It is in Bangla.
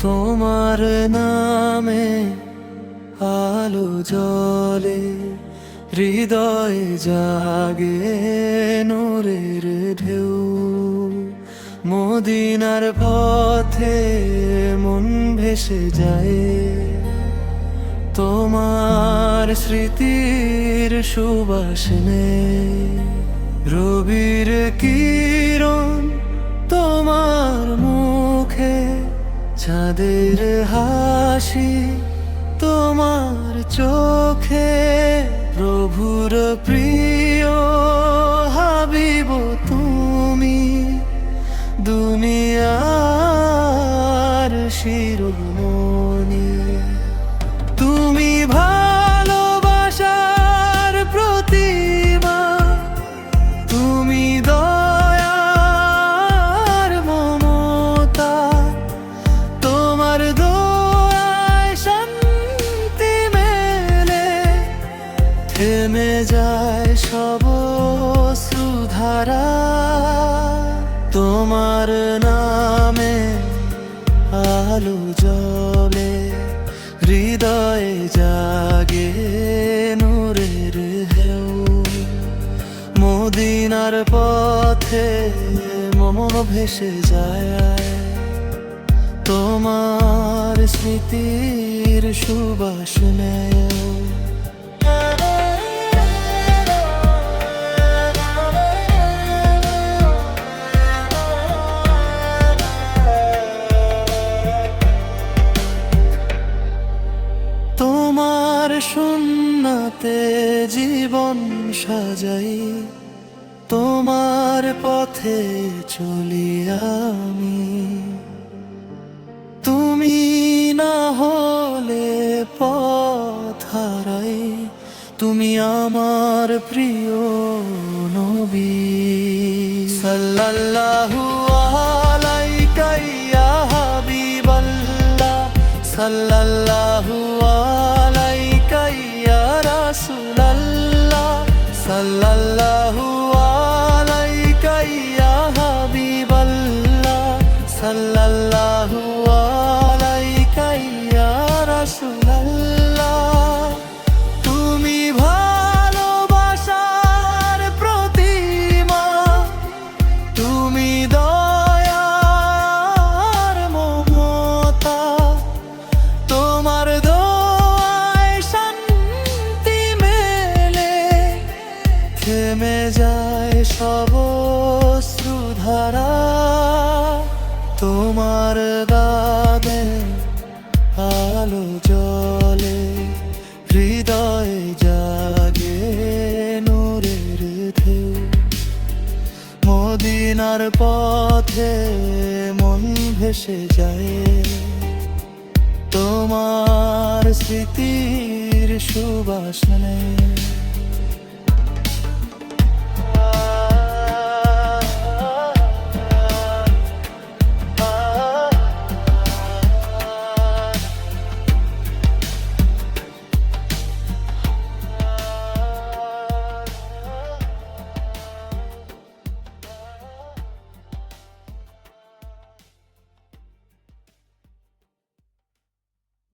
তোমার নামে আলো জ্বলে, হৃদয়ে জাগে নূরের ঢেউ। মদিনার পথে মন ভেসে যায়, তোমার স্মৃতির সুবাসনে। রবির কিরণ তোমার মুখে, চাঁদের হাসি তোমার চোখে। প্রভুর প্রিয় হাবিব তুমি, দুনিয়ার শিরোমণি। তুমি ভালোবাসার প্রতিমা, তুমি দয়ার মমতা। তোমার দয়ায় শান্তি মেলে, থেমে যায় সব অশ্রুধারা। তোমার নামে আলো জ্বলে, হৃদয়ে জাগে নূরের ঢেউ। মদিনার পথে মন ভেসে যায়, তোমার স্মৃতির সুবাসনে। তোমার সুন্নাতে জীবন সাজাই, তোমার পথে চলি আমি। তুমি না হলে পথ হারাই, তুমি আমার প্রিয় নবী। সাল্লাল্লাহু আলাইকা ইয়া হাবিবাল্লাহ, সাল্লাল্লাহু আলাইকা ইয়া রাসূলাল্লাহ, সাল্লাল্লাহু আলাইকা ইয়া হাবিবাল্লাহ, সাল্লাল্লাহু আলাইকা ইয়া রাসূলাল্লাহ। তুমি ভালোবাসার প্রতিমা, তুমি দয়ার মমতা। তোমার দয়ায় শান্তি মেলে, থেমে যায় সব অশ্রুধারা। তোমার গানে আলো জ্বলে, হৃদয়ে জাগে নূরের ঢেউ। মদিনার পথে মন ভেসে যায়, তোমার স্মৃতির সুবাসনে।